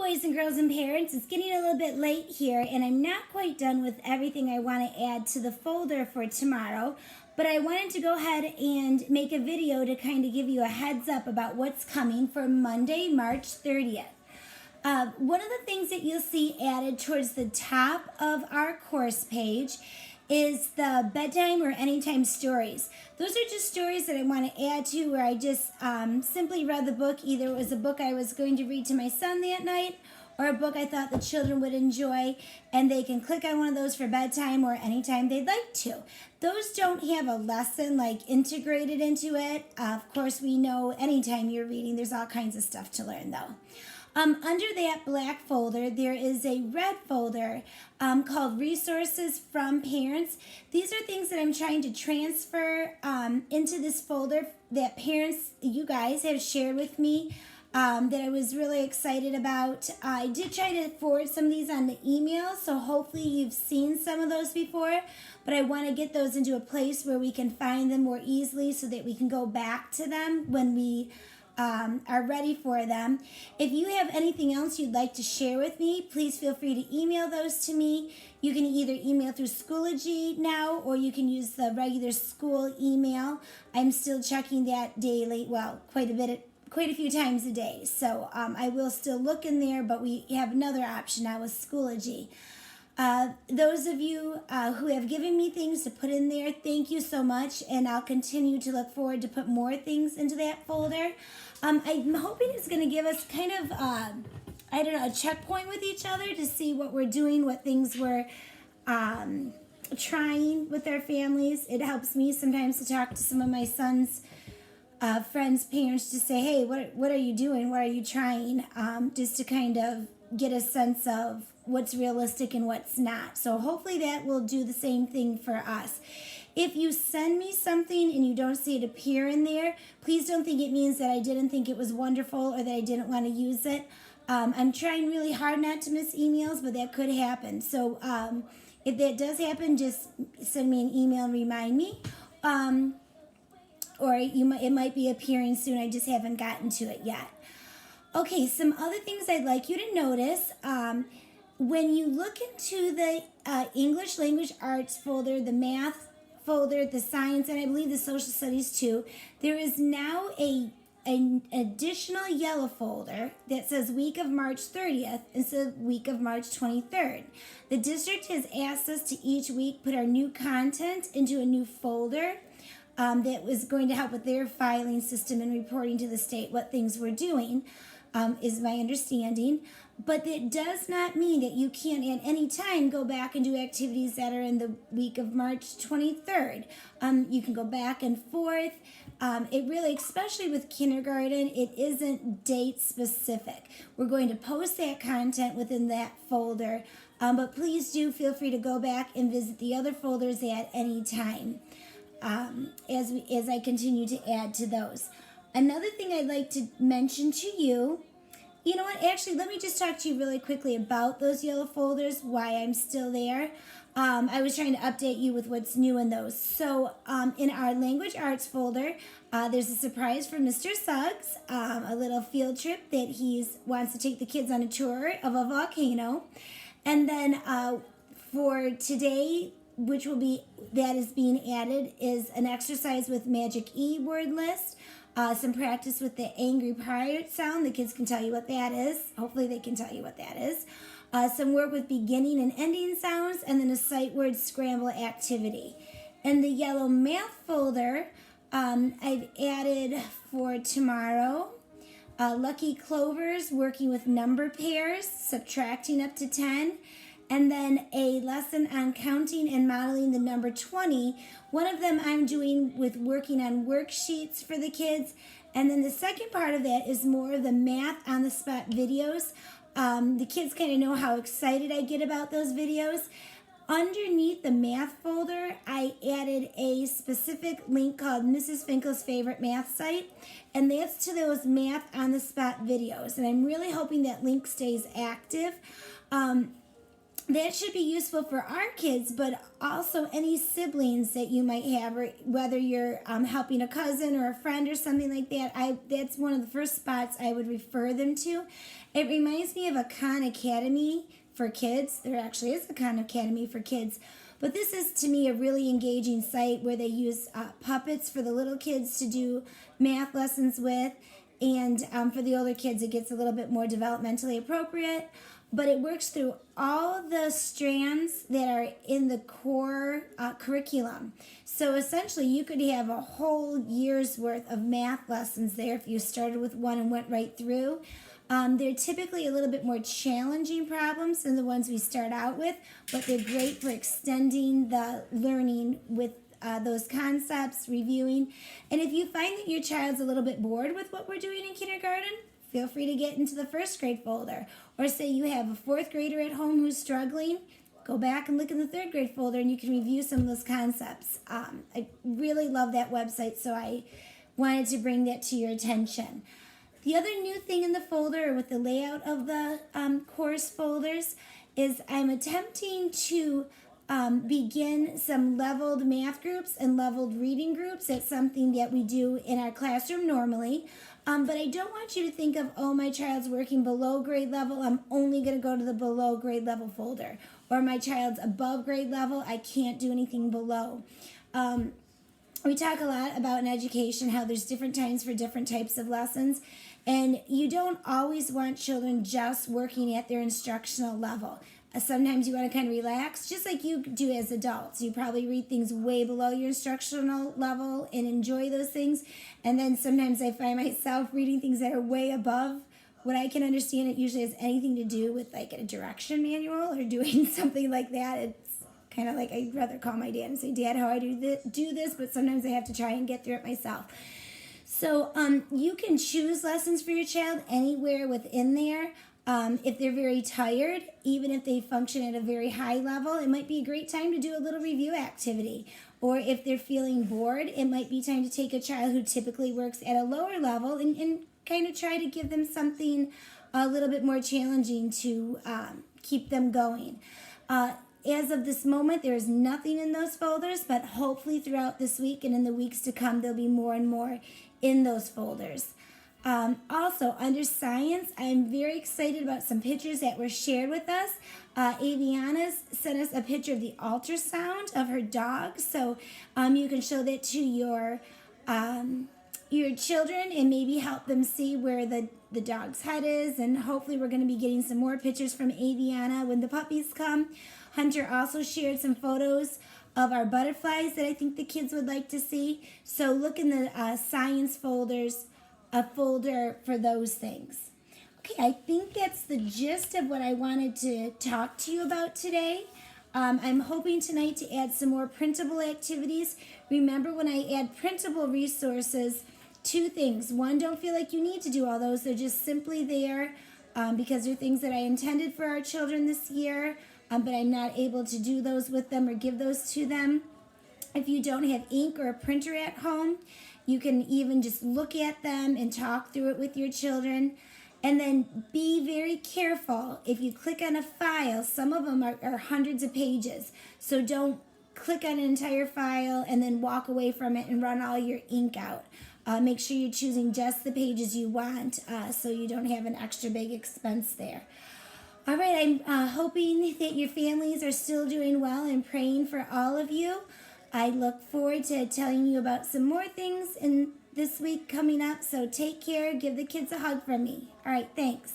boys and girls and parents. It's getting a little bit late here, and I'm not quite done with everything I want to add to the folder for tomorrow, but I wanted to go ahead and make a video to kind of give you a heads up about what's coming for Monday, March 30th. One of the things that you'll see added towards the top of our course page is the bedtime or anytime stories. Those are just stories that I want to add to where I just simply read the book. Either it was a book I was going to read to my son that night or a book I thought the children would enjoy, and they can click on one of those for bedtime or anytime they'd like to. Those don't have a lesson like integrated into it. Of course, we know anytime you're reading, there's all kinds of stuff to learn though. Under that black folder, there is a red folder called Resources from Parents. These are things that I'm trying to transfer into this folder that parents, you guys, have shared with me that I was really excited about. I did try to forward some of these on the email, so hopefully you've seen some of those before, but I want to get those into a place where we can find them more easily so that we can go back to them when we are ready for them. If you have anything else you'd like to share with me, please feel free to email those to me. You can either email through Schoology now, or you can use the regular school email. I'm still checking that daily, well, quite a few times a day. So I will still look in there, but we have another option now with Schoology. Those of you who have given me things to put in there, thank you so much, and I'll continue to look forward to put more things into that folder. I'm hoping it's going to give us kind of, a checkpoint with each other to see what we're doing, what things we're trying with our families. It helps me sometimes to talk to some of my son's friends' parents to say, hey, what are you doing? What are you trying? Just to kind of get a sense of what's realistic and what's not. So hopefully that will do the same thing for us. If you send me something and you don't see it appear in there, please don't think it means that I didn't think it was wonderful or that I didn't want to use it. I'm trying really hard not to miss emails, but that could happen. So if that does happen, just send me an email and remind me. Or it might be appearing soon. I just haven't gotten to it yet. Okay, some other things I'd like you to notice. When you look into the English Language Arts folder, the math folder, the science, and I believe the social studies too, there is now an additional yellow folder that says week of March 30th instead of week of March 23rd. The district has asked us to each week put our new content into a new folder that was going to help with their filing system and reporting to the state what things we're doing, is my understanding. But that does not mean that you can't at any time go back and do activities that are in the week of March 23rd. You can go back and forth. It really, especially with kindergarten, it isn't date specific. We're going to post that content within that folder, but please do feel free to go back and visit the other folders at any time as I continue to add to those. Another thing I'd like to mention to you, you know what, actually, let me just talk to you really quickly about those yellow folders, why I'm still there. I was trying to update you with what's new in those. So in our Language Arts folder, there's a surprise for Mr. Suggs, a little field trip that he wants to take the kids on a tour of a volcano. And then for today, that is being added, is an exercise with Magic E word list. Some practice with the angry pirate sound. The kids can tell you what that is. Hopefully they can tell you what that is. Some work with beginning and ending sounds, and then a sight word scramble activity. In the yellow math folder, I've added for tomorrow, Lucky Clovers working with number pairs, subtracting up to 10. And then a lesson on counting and modeling the number 20. One of them I'm doing with working on worksheets for the kids. And then the second part of that is more of the math on the spot videos. The kids kind of know how excited I get about those videos. Underneath the math folder, I added a specific link called Mrs. Finkel's Favorite Math Site. And that's to those math on the spot videos. And I'm really hoping that link stays active. that should be useful for our kids, but also any siblings that you might have, or whether you're helping a cousin or a friend or something like that. That's one of the first spots I would refer them to. It reminds me of a Khan Academy for kids. There actually is a Khan Academy for kids. But this is, to me, a really engaging site where they use puppets for the little kids to do math lessons with. And for the older kids, it gets a little bit more developmentally appropriate. But it works through all the strands that are in the core curriculum. So essentially, you could have a whole year's worth of math lessons there if you started with one and went right through. They're typically a little bit more challenging problems than the ones we start out with, but they're great for extending the learning with those concepts, reviewing. And if you find that your child's a little bit bored with what we're doing in kindergarten, feel free to get into the first grade folder. Or say you have a fourth grader at home who's struggling, go back and look in the third grade folder and you can review some of those concepts. I really love that website, so I wanted to bring that to your attention. The other new thing in the folder, with the layout of the course folders, is I'm attempting to begin some leveled math groups and leveled reading groups. That's something that we do in our classroom normally. But I don't want you to think of, oh, my child's working below grade level, I'm only going to go to the below grade level folder. Or my child's above grade level, I can't do anything below. We talk a lot about in education how there's different times for different types of lessons. And you don't always want children just working at their instructional level. Sometimes you want to kind of relax, just like you do as adults. You probably read things way below your instructional level and enjoy those things. And then sometimes I find myself reading things that are way above what I can understand. It usually has anything to do with like a direction manual or doing something like that. It's kind of like I'd rather call my dad and say, Dad, how I do this, but sometimes I have to try and get through it myself. So you can choose lessons for your child anywhere within there. If they're very tired, even if they function at a very high level, it might be a great time to do a little review activity. Or if they're feeling bored, it might be time to take a child who typically works at a lower level and kind of try to give them something a little bit more challenging to keep them going. As of this moment, there is nothing in those folders, but hopefully throughout this week and in the weeks to come, there'll be more and more in those folders. Also, under science, I'm very excited about some pictures that were shared with us. Aviana sent us a picture of the ultrasound of her dog, so you can show that to your children and maybe help them see where the dog's head is. And hopefully we're going to be getting some more pictures from Aviana when the puppies come. Hunter also shared some photos of our butterflies that I think the kids would like to see. So look in the science folders, a folder for those things. Okay, I think that's the gist of what I wanted to talk to you about today. I'm hoping tonight to add some more printable activities. Remember, when I add printable resources, two things. One, don't feel like you need to do all those. They're just simply there because they're things that I intended for our children this year, but I'm not able to do those with them or give those to them. If you don't have ink or a printer at home, you can even just look at them and talk through it with your children. And then be very careful. If you click on a file, some of them are hundreds of pages. So don't click on an entire file and then walk away from it and run all your ink out. Make sure you're choosing just the pages you want so you don't have an extra big expense there. All right, I'm hoping that your families are still doing well and praying for all of you. I look forward to telling you about some more things in this week coming up. So take care. Give the kids a hug from me. All right, thanks.